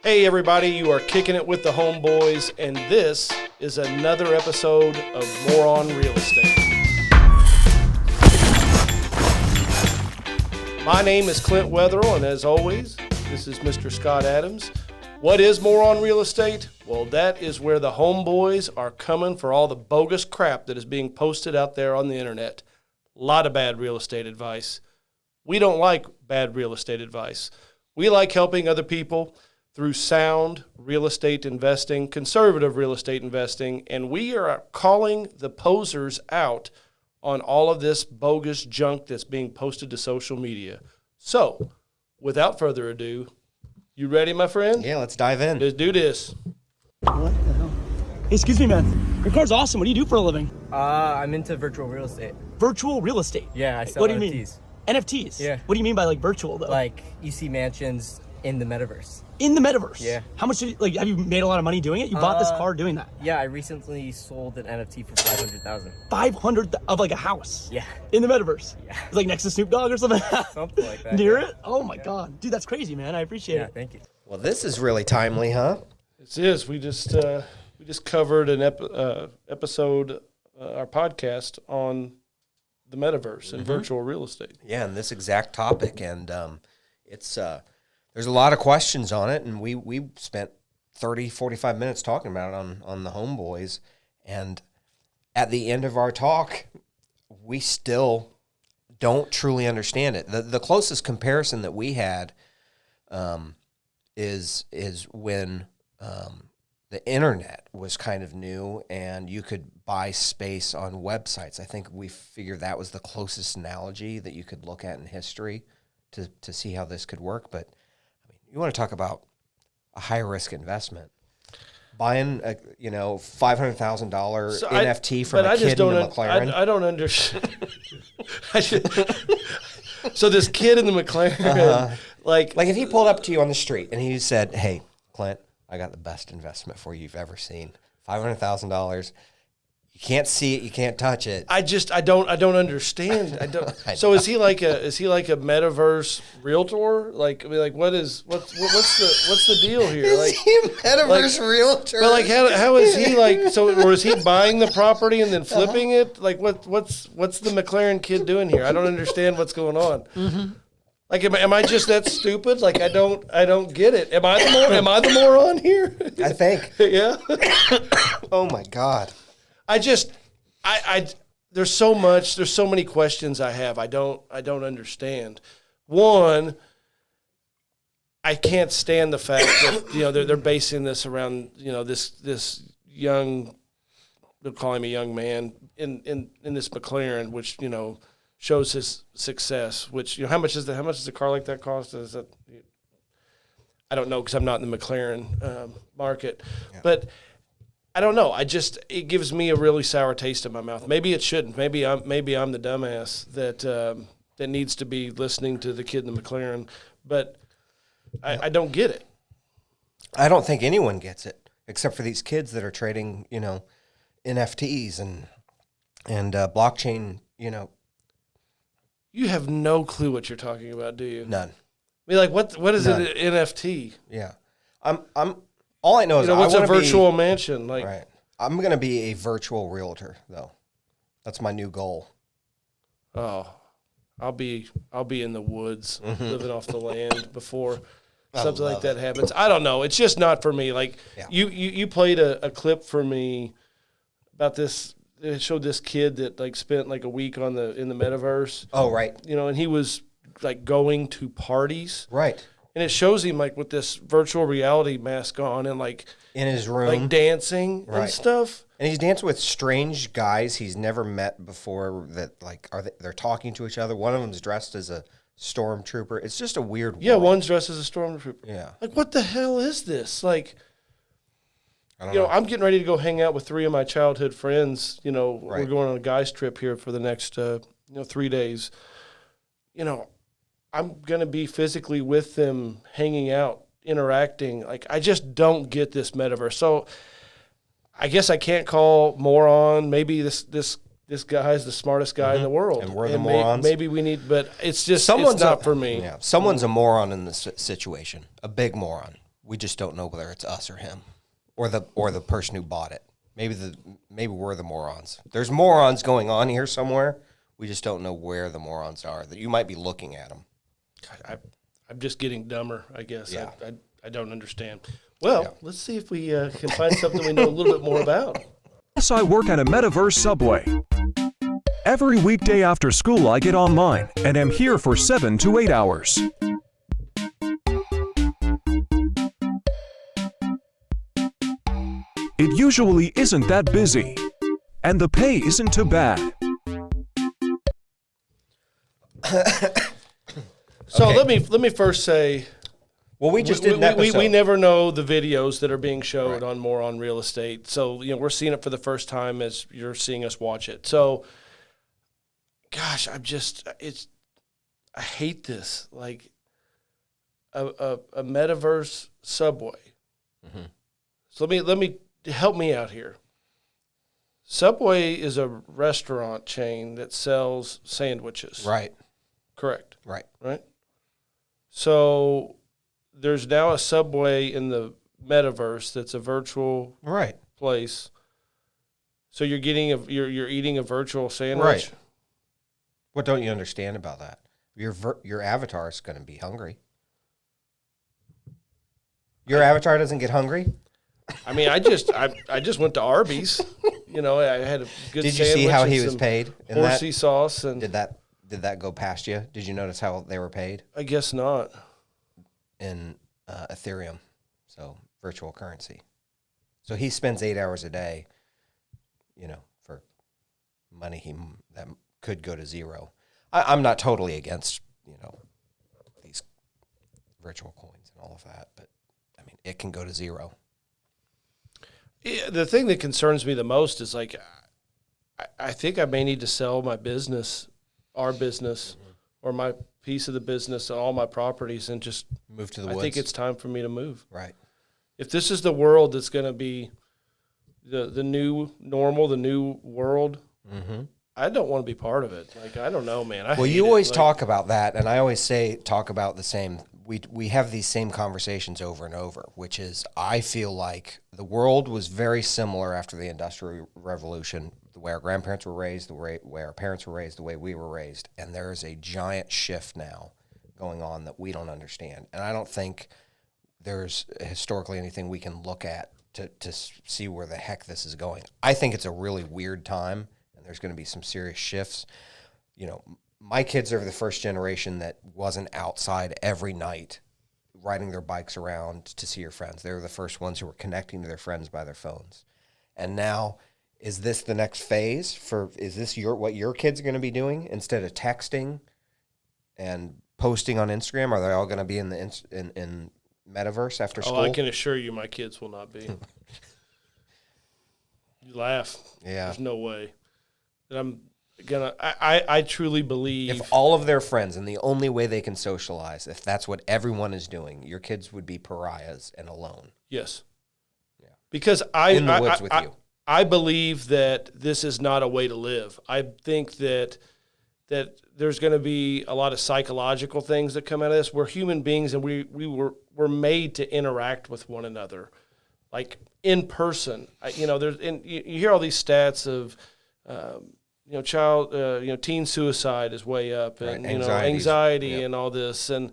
Hey everybody, you are kicking it with the homeboys, and this is another episode of Moron Real Estate. My name is Clint Wetherill, and as always, this is Mr. Scott Adams. What is Moron Real Estate? Well, that is where the homeboys are coming for all the bogus crap that is being posted out there on the internet. A lot of bad real estate advice. We don't like bad real estate advice. We like helping other people through sound real estate investing, conservative real estate investing, and we are calling the posers out on all of this bogus junk that's being posted to social media. So, without further ado, you ready, my friend? Yeah, let's dive in. Let's do this. What the hell? Hey, excuse me, man. Your car's awesome. What do you do for a living? I'm into virtual real estate. Virtual real estate? Yeah, I sell what do you NFTs. Mean? NFTs? Yeah. What do you mean by, like, virtual, though? Like, you see mansions in the Metaverse. In the Metaverse? Yeah. How much, have you made a lot of money doing it? You bought this car doing that? Yeah, I recently sold an NFT for $500,000. 500 of, like, a house? Yeah. In the Metaverse? Yeah. It's like next to Snoop Dogg or something? Something like that. Near yeah. it? Oh, my God. Dude, that's crazy, man. I appreciate Yeah, it. thank you. Well, this is really timely, huh? This is. We just covered an episode, our podcast on the Metaverse and virtual real estate. Yeah, and this exact topic, and it's there's a lot of questions on it, and we spent 30, 45 minutes talking about it on the Homeboys, and at the end of our talk, we still don't truly understand it. The closest comparison that we had is when the internet was kind of new and you could buy space on websites. I think we figured that was the closest analogy that you could look at in history to see how this could work. But I mean, you want to talk about a high risk investment. Buying a $500,000 NFT from a kid in the McLaren. I don't understand. So this kid in the McLaren, like if he pulled up to you on the street and he said, "Hey, Clint, I got the best investment for you you've ever seen. $500,000. You can't see it, you can't touch it." I don't understand. I don't. So is he like a Metaverse realtor? Like, I mean, like what's the deal here? Like, is he a Metaverse realtor? But like, how is he like? So, or is he buying the property and then flipping it? Like, what's the McLaren kid doing here? I don't understand what's going on. Mm-hmm. Like, am I just that stupid? Like, I don't get it. Am I the moron here? I think. Yeah. Oh my God. There's so many questions I have. I don't understand. One, I can't stand the fact that they're basing this around this young, they'll call him a young man in this McLaren, which shows his success. Which how much does a car like that cost? Is that, I don't know because I'm not in the McLaren market, yeah. But I don't know. It gives me a really sour taste in my mouth. Maybe it shouldn't. Maybe I'm the dumbass that needs to be listening to the kid in the McLaren. But I don't get it. I don't think anyone gets it except for these kids that are trading, NFTs and blockchain. You have no clue what you're talking about, do you? None. I mean, like what is an NFT? Yeah, I'm. All I know is what's a virtual mansion like? Right. I'm going to be a virtual realtor, though. That's my new goal. Oh, I'll be in the woods, living off the land before something like that happens. I don't know. It's just not for me. Like you played a clip for me about this. It showed this kid that like spent like a week in the Metaverse. Oh, right. And he was like going to parties. Right. And it shows him like with this virtual reality mask on and like in his room, like dancing and stuff. And he's dancing with strange guys he's never met before. That like they're talking to each other. One of them's dressed as a stormtrooper. It's just a weird. Yeah, one's dressed as a stormtrooper. Yeah. Like what the hell is this? Like, I don't know. I'm getting ready to go hang out with 3 of my childhood friends. Right. We're going on a guys trip here for the next 3 days. I'm going to be physically with them, hanging out, interacting. Like, I just don't get this Metaverse. So I guess I can't call Moron. Maybe this guy's the smartest guy in the world. And we're the morons. Maybe we need, but it's just, it's not for me. Yeah, someone's a moron in this situation, a big moron. We just don't know whether it's us or him, or the person who bought it. Maybe we're the morons. There's morons going on here somewhere. We just don't know where the morons are. That you might be looking at them. I'm just getting dumber, I guess. Yeah. I don't understand. Well, let's see if we can find something we know a little bit more about. Yes, I work at a Metaverse subway. Every weekday after school, I get online and am here for 7 to 8 hours. It usually isn't that busy, and the pay isn't too bad. So Okay. let me first say, Well, we just did an episode. we never know the videos that are being showed on Moron Real Estate. So, we're seeing it for the first time as you're seeing us watch it. So, gosh, I hate this. Like a Metaverse subway. Mm-hmm. So let me help me out here. Subway is a restaurant chain that sells sandwiches. Right. Correct. Right. Right. So there's now a Subway in the Metaverse that's a virtual Right. place. So you're getting you're eating a virtual sandwich. Right. What don't you understand about that? Your avatar is going to be hungry. Your avatar doesn't get hungry. I mean, I just went to Arby's. I had a good. Did you see how he was some paid? In horsey that? sauce and Did that go past you? Did you notice how they were paid I guess not. in Ethereum, so virtual currency? So he spends 8 hours a day, for money that could go to zero. I'm not totally against these virtual coins and all of that, but I mean it can go to zero. Yeah, the thing that concerns me the most is like, I think I may need to sell my business, our business, or my piece of the business and all my properties and just Move to the I woods. think it's time for me to move. Right. If this is the world that's going to be the new normal, the new world, I don't want to be part of it. Like, I don't know, man. Well, you always talk about that, and I always talk about the same. We have these same conversations over and over, which is I feel like the world was very similar after the Industrial Revolution, the way our grandparents were raised, the way our parents were raised, the way we were raised, and there is a giant shift now going on that we don't understand. And I don't think there's historically anything we can look at to see where the heck this is going. I think it's a really weird time, and there's going to be some serious shifts. My kids are the first generation that wasn't outside every night riding their bikes around to see your friends. They were the first ones who were connecting to their friends by their phones. And now, is this the next phase is this what your kids are going to be doing instead of texting and posting on Instagram? Are they all going to be in the in Metaverse after school? Oh, I can assure you my kids will not be. You laugh. Yeah. There's no way. And I truly believe If all of their friends, and the only way they can socialize, if that's what everyone is doing, your kids would be pariahs and alone. yes. Yeah. Because In the woods with you. I believe that this is not a way to live. I think that there's going to be a lot of psychological things that come out of this. We're human beings, and we're made to interact with one another, like in person. You hear all these stats of, teen suicide is way up, and Right. anxiety Yep. and all this, and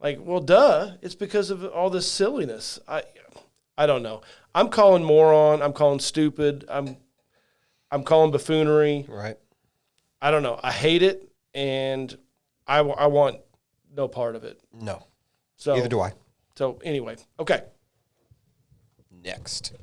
like, well, duh, it's because of all this silliness. I don't know. I'm calling moron. I'm calling stupid. I'm calling buffoonery. Right. I don't know. I hate it, and I want no part of it. No. So Neither do I. So anyway, okay. Next.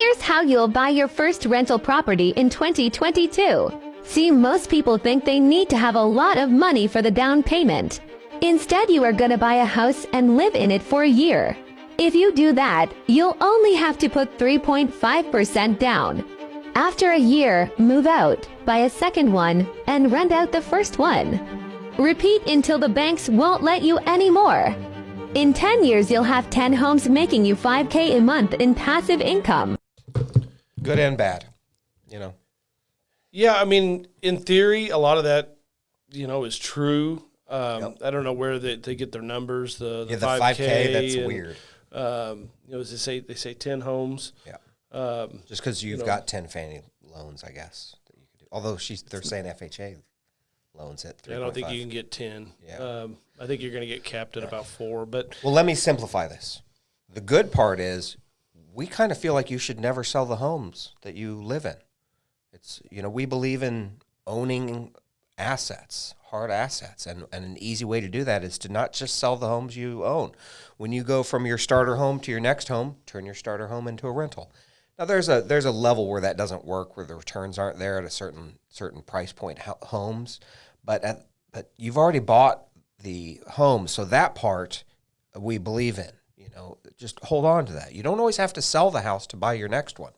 Here's how you'll buy your first rental property in 2022. See, most people think they need to have a lot of money for the down payment. Instead, you are going to buy a house and live in it for a year. If you do that, you'll only have to put 3.5% down. After a year, move out, buy a second one, and rent out the first one. Repeat until the banks won't let you anymore. In 10 years, you'll have 10 homes making you $5,000 a month in passive income. Good and bad. Yeah, I mean, in theory, a lot of that, is true. I don't know where they get their numbers. The The 5K, 5K, that's and weird. As they say 10 homes. Yeah. Just because you've got 10 Fannie loans, I guess, that you could do. Although they're saying FHA loans at 3.5. I don't think you can get 10. Yeah. I think you're going to get capped at about 4. But well, let me simplify this. The good part is we kind of feel like you should never sell the homes that you live in. It's, we believe in owning assets, hard assets. And an easy way to do that is to not just sell the homes you own. When you go from your starter home to your next home, turn your starter home into a rental. Now, there's a level where that doesn't work, where the returns aren't there at a certain price point homes. But you've already bought the home, so that part we believe in. Just hold on to that. You don't always have to sell the house to buy your next one.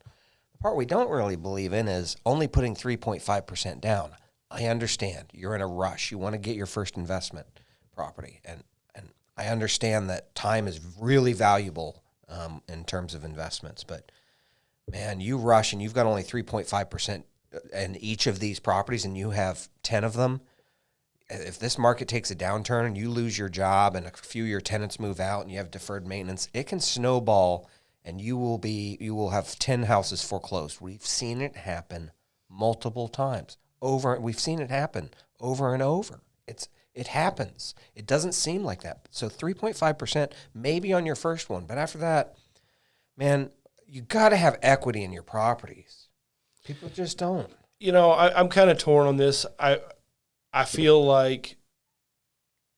The part we don't really believe in is only putting 3.5% down. I understand you're in a rush. You want to get your first investment property, and I understand that time is really valuable in terms of investments. But man, you rush and you've got only 3.5% in each of these properties, and you have 10 of them. If this market takes a downturn and you lose your job and a few of your tenants move out and you have deferred maintenance, it can snowball and you will have 10 houses foreclosed. We've seen it happen multiple times. We've seen it happen over and over. It happens. It doesn't seem like that. So 3.5% maybe on your first one, but after that, man, you got to have equity in your properties. People just don't. I'm kind of torn on this. I feel like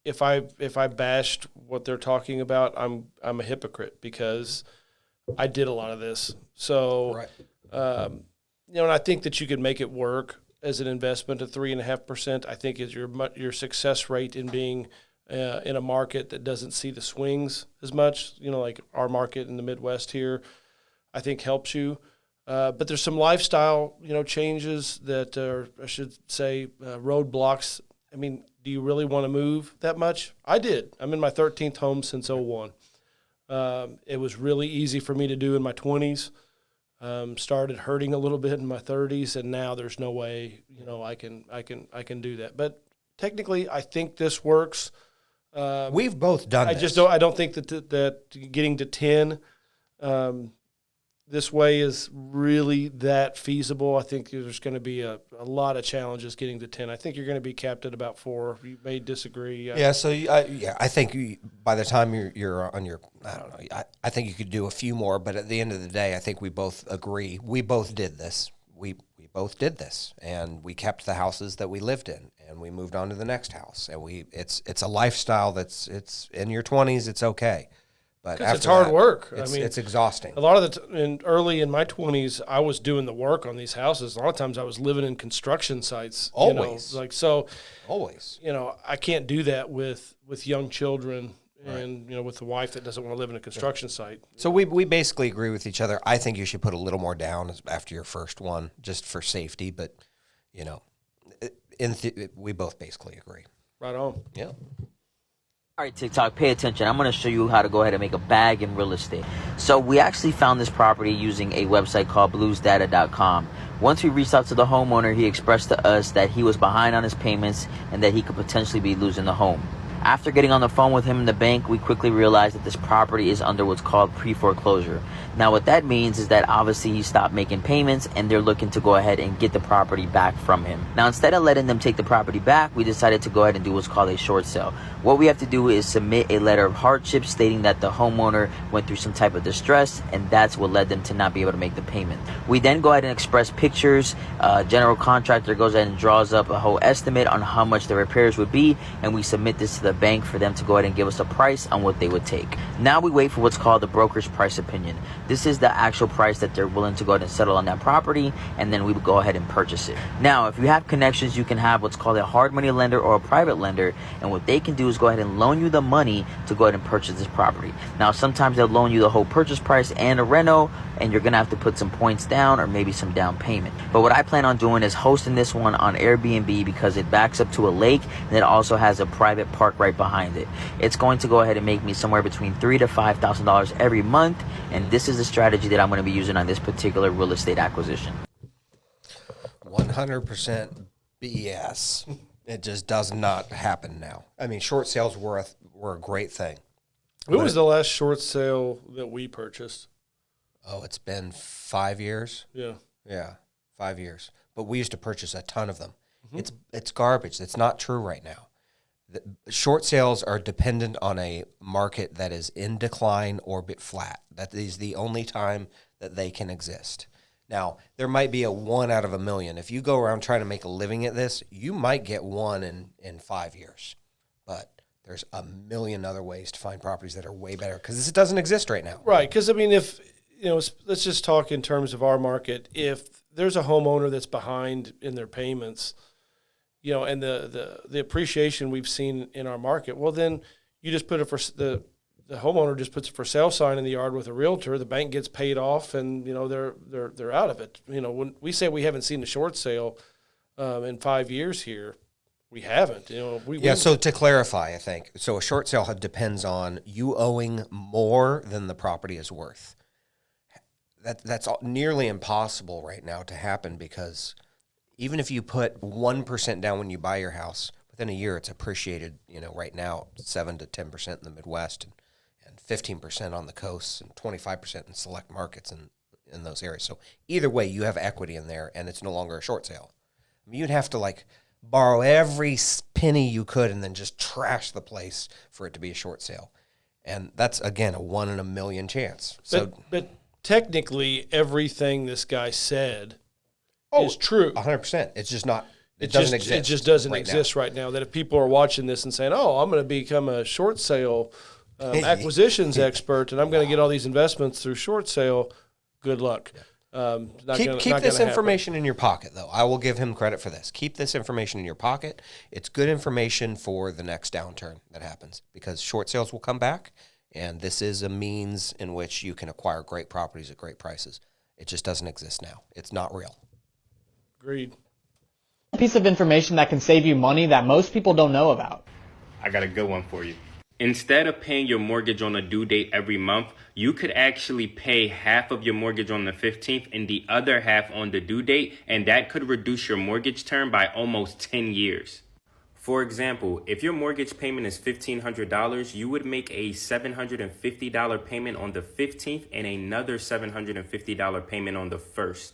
if I bashed what they're talking about, I'm a hypocrite because I did a lot of this. So, right. And I think that you could make it work as an investment of 3.5%. I think is your success rate in being in a market that doesn't see the swings as much. Like our market in the Midwest here, I think helps you. But there's some lifestyle, changes that are, I should say, roadblocks. I mean, do you really want to move that much? I did. I'm in my 13th home since 2001. It was really easy for me to do in my 20s. Started hurting a little bit in my 30s, and now there's no way, I can do that. But technically, I think this works. We've both done this. I don't think that getting to 10. This way is really that feasible. I think there's going to be a lot of challenges getting to 10. I think you're going to be capped at about 4. You may disagree. Yeah, so I think by the time you're on your, I don't know, I think you could do a few more, but at the end of the day, I think we both agree. We both did this. We both did this, and we kept the houses that we lived in, and we moved on to the next house. And it's a lifestyle it's in your 20s, it's okay. But it's hard work. It's exhausting. A lot of early in my 20s, I was doing the work on these houses. A lot of times I was living in construction sites. Always. Always. I can't do that with young children and, with the wife that doesn't want to live in a construction site. So we basically agree with each other. I think you should put a little more down after your first one just for safety. But, we both basically agree. Right on. Yeah. All right, TikTok, pay attention. I'm going to show you how to go ahead and make a bag in real estate. So we actually found this property using a website called bluesdata.com. Once we reached out to the homeowner, he expressed to us that he was behind on his payments and that he could potentially be losing the home. After getting on the phone with him in the bank, we quickly realized that this property is under what's called pre-foreclosure. Now, what that means is that obviously he stopped making payments and they're looking to go ahead and get the property back from him. Now, instead of letting them take the property back, we decided to go ahead and do what's called a short sale. What we have to do is submit a letter of hardship stating that the homeowner went through some type of distress, and that's what led them to not be able to make the payment. We then go ahead and express pictures. General contractor goes ahead and draws up a whole estimate on how much the repairs would be, and we submit this to the bank for them to go ahead and give us a price on what they would take. Now we wait for what's called the broker's price opinion. This is the actual price that they're willing to go ahead and settle on that property, and then we would go ahead and purchase it. Now, if you have connections, you can have what's called a hard money lender or a private lender, and what they can do is go ahead and loan you the money to go ahead and purchase this property. Now, sometimes they'll loan you the whole purchase price and a reno, and you're gonna have to put some points down or maybe some down payment. But what I plan on doing is hosting this one on Airbnb because it backs up to a lake and it also has a private park right behind it. It's going to go ahead and make me somewhere between $3,000 to $5,000 every month, and this is the strategy that I'm going to be using on this particular real estate acquisition. 100% BS. It just does not happen now. I mean, short sales were a great thing. When was the last short sale that we purchased? Oh, it's been 5 years. Yeah. Yeah, 5 years. But we used to purchase a ton of them. It's garbage. It's not true right now. The short sales are dependent on a market that is in decline or bit flat. That is the only time that they can exist. Now, there might be a 1 out of a million. If you go around trying to make a living at this, you might get one in 5 years. But there's a million other ways to find properties that are way better because this doesn't exist right now. Right, because, I mean, if, let's just talk in terms of our market. If there's a homeowner that's behind in their payments, and the appreciation we've seen in our market, well, then you just put it for the homeowner just puts a for sale sign in the yard with a realtor. The bank gets paid off, and they're out of it. When we say we haven't seen a short sale in 5 years here, we haven't. So to clarify, I think so. A short sale depends on you owing more than the property is worth. That's nearly impossible right now to happen because even if you put 1% down when you buy your house, within a year it's appreciated. Right now 7 to 10% in the Midwest and 15% on the coast and 25% in select markets in those areas. So either way, you have equity in there, and it's no longer a short sale. I mean, you'd have to borrow every penny you could and then just trash the place for it to be a short sale, and that's again a 1 in a million chance. So, but technically, everything this guy said is true. 100%. It's just not. It doesn't exist. It just doesn't exist right now. That if people are watching this and saying, "Oh, I'm going to become a short sale acquisitions expert, and I'm going to get all these investments through short sale," good luck. Keep this information in your pocket, though. I will give him credit for this. Keep this information in your pocket. It's good information for the next downturn that happens because short sales will come back, and this is a means in which you can acquire great properties at great prices. It just doesn't exist now. It's not real. Agreed. A piece of information that can save you money that most people don't know about. I got a good one for you. Instead of paying your mortgage on a due date every month, you could actually pay half of your mortgage on the 15th and the other half on the due date, and that could reduce your mortgage term by almost 10 years. For example, if your mortgage payment is $1,500, you would make a $750 payment on the 15th and another $750 payment on the 1st.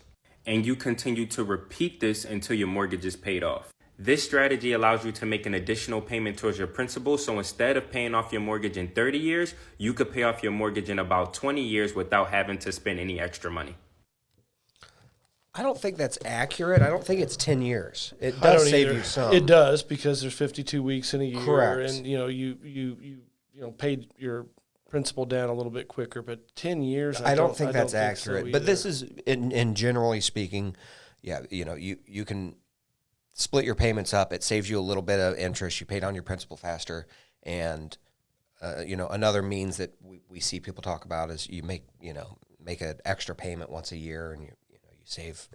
And you continue to repeat this until your mortgage is paid off. This strategy allows you to make an additional payment towards your principal. So instead of paying off your mortgage in 30 years, you could pay off your mortgage in about 20 years without having to spend any extra money. I don't think that's accurate. I don't think it's 10 years. It does save you some. It does because there's 52 weeks in a year. Correct. And you paid your principal down a little bit quicker, but 10 years. I don't think that's accurate. So but this is in generally speaking, you can split your payments up. It saves you a little bit of interest. You pay down your principal faster, and another means that we see people talk about is you make an extra payment once a year, and you save.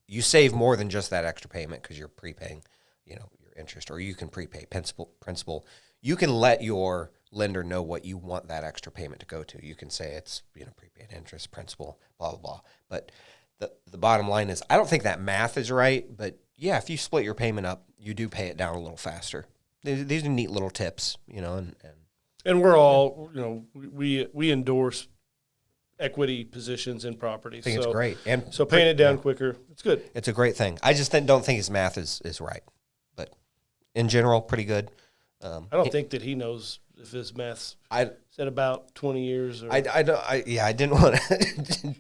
You save more than just that extra payment because you're prepaying, your interest, or you can prepay principal. You can let your lender know what you want that extra payment to go to. You can say it's prepaid interest, principal, blah blah blah. But the bottom line is, I don't think that math is right. But yeah, if you split your payment up, you do pay it down a little faster. These are neat little tips, and we're all we endorse equity positions in property. I think it's great. And so paying it down quicker, it's good. It's a great thing. I just don't think his math is right. But in general, pretty good. I don't think that he knows if his math's said about 20 years. Or I didn't want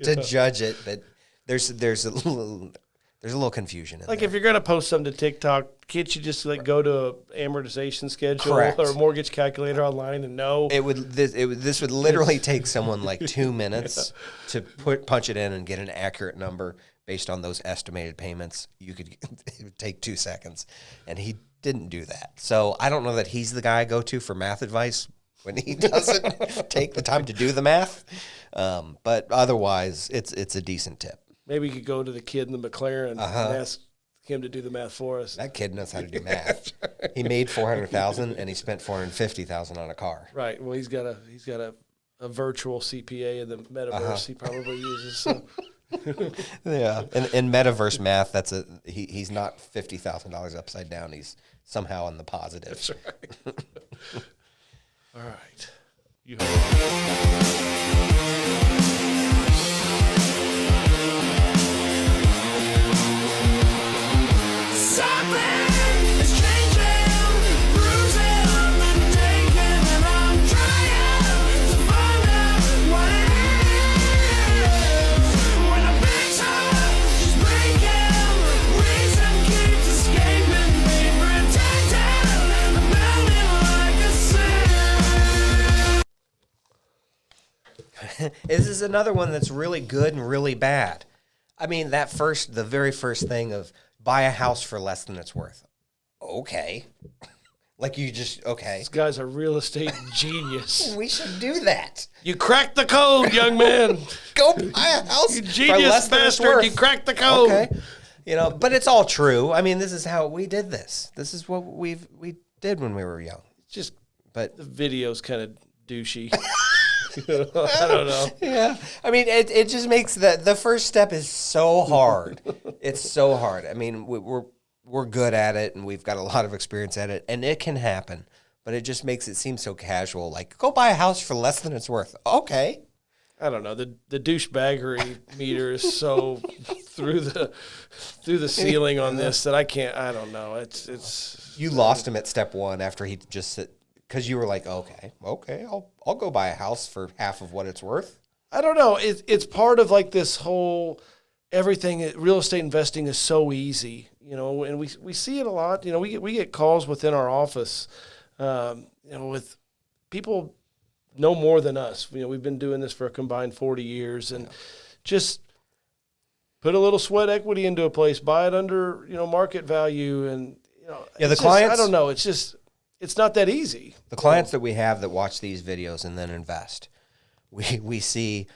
to judge it, but there's a little confusion in there. If you're going to post something to TikTok, can't you just go to a amortization schedule Correct. or a mortgage calculator online and know? This would literally take someone 2 minutes to punch it in and get an accurate number based on those estimated payments. It would take 2 seconds, and he didn't do that. So I don't know that he's the guy I go to for math advice when he doesn't take the time to do the math. But otherwise, it's a decent tip. Maybe you could go to the kid in the McLaren and ask him to do the math for us. That kid knows how to do math. He made $400,000 and he spent $450,000 on a car. Right. Well, he's got a virtual CPA in the Metaverse he probably uses. So. Yeah. In Metaverse math, he's not $50,000 upside down. He's somehow in the positive. That's right. All right. You hope. This is another one that's really good and really bad. I mean, the very first thing of buy a house for less than it's worth. Okay. Like okay. This guy's a real estate genius. We should do that. You cracked the code, young man. Go buy a house You for genius less than it's bastard. worth. You cracked the code. Okay. But it's all true. I mean, this is how we did this. This is what we did when we were young. But The video's kind of douchey. I don't know. Yeah. I mean, it just makes the first step is so hard. It's so hard. I mean, we're good at it, and we've got a lot of experience at it, and it can happen. But it just makes it seem so casual. Like, go buy a house for less than it's worth. Okay. I don't know. The douchebaggery meter is so through the ceiling on this that I can't. I don't know. It's. You lost him at step one after he just said, because you were like, okay, I'll go buy a house for half of what it's worth. I don't know. It's part of like this whole everything. Real estate investing is so easy, and we see it a lot. We get calls within our office, with people know more than us. We've been doing this for a combined 40 years, and just put a little sweat equity into a place, buy it under market value, and the clients. I don't know. It's just. It's not that easy. The clients that we have that watch these videos and then invest, we see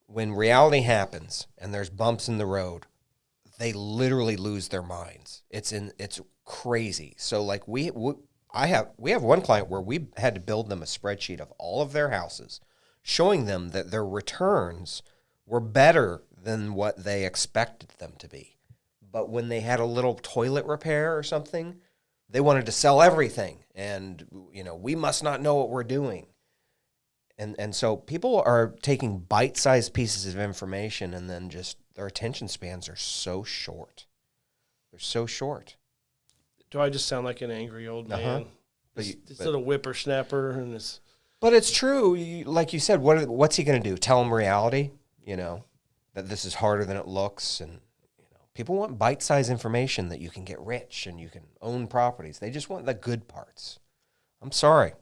when reality happens and there's bumps in the road, they literally lose their minds. It's crazy. So like we have one client where we had to build them a spreadsheet of all of their houses, showing them that their returns were better than what they expected them to be. But when they had a little toilet repair or something, they wanted to sell everything, and we must not know what we're doing. And so people are taking bite-sized pieces of information, and then just their attention spans are so short. They're so short. Do I just sound like an angry old man? This little whippersnapper, and this. But it's true, like you said. What's he going to do? Tell them reality? That this is harder than it looks, and. People want bite-sized information that you can get rich and you can own properties. They just want the good parts. I'm sorry.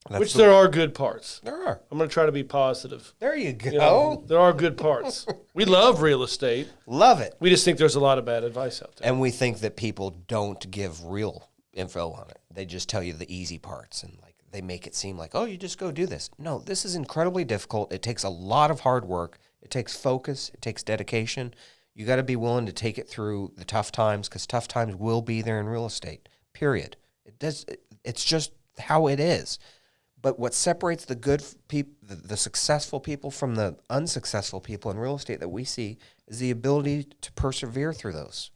There are good parts. There are. I'm going to try to be positive. There you go. There are good parts. We love real estate. Love it. We just think there's a lot of bad advice out there. And we think that people don't give real info on it. They just tell you the easy parts, and like they make it seem like, oh, you just go do this. No, this is incredibly difficult. It takes a lot of hard work. It takes focus. It takes dedication. You got to be willing to take it through the tough times, because tough times will be there in real estate, period. It's just how it is. But what separates the good people, the successful people from the unsuccessful people in real estate that we see is the ability to persevere through those.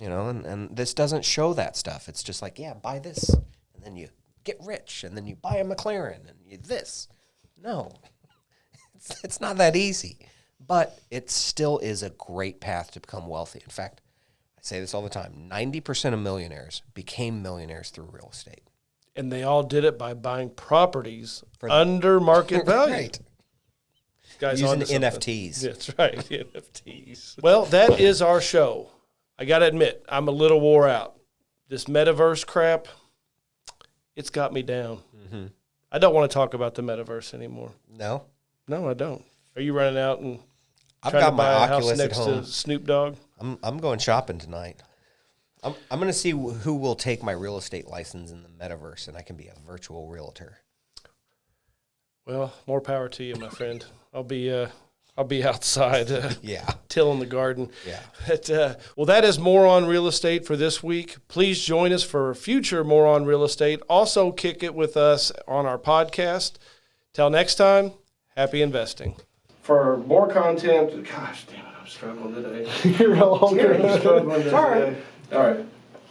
And this doesn't show that stuff. It's just like, yeah, buy this, and then you get rich, and then you buy a McLaren, and you this. No, it's not that easy. But it still is a great path to become wealthy. In fact, I say this all the time, 90% of millionaires became millionaires through real estate. And they all did it by buying properties under market value. Right. Guys using NFTs. That's right, NFTs. Well, that is our show. I got to admit, I'm a little wore out. This metaverse crap, it's got me down. Mm-hmm. I don't want to talk about the metaverse anymore. No? No, I don't. Are you running out and I've trying got to buy my a house Oculus next at home. to Snoop Dogg? I'm going shopping tonight. I'm going to see who will take my real estate license in the metaverse, and I can be a virtual realtor. Well, more power to you, my friend. I'll be outside yeah. tilling the garden. Yeah. But, well, that is Moron Real Estate for this week. Please join us for future Moron Real Estate. Also, kick it with us on our podcast. Till next time, happy investing. For more content, gosh damn it, I'm struggling today. You're all good. Struggling today. All right.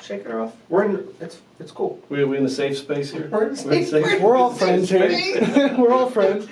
Shake her off. We're in. It's cool. We in a safe space here. We're in safe. We're all friends here. We're all friends.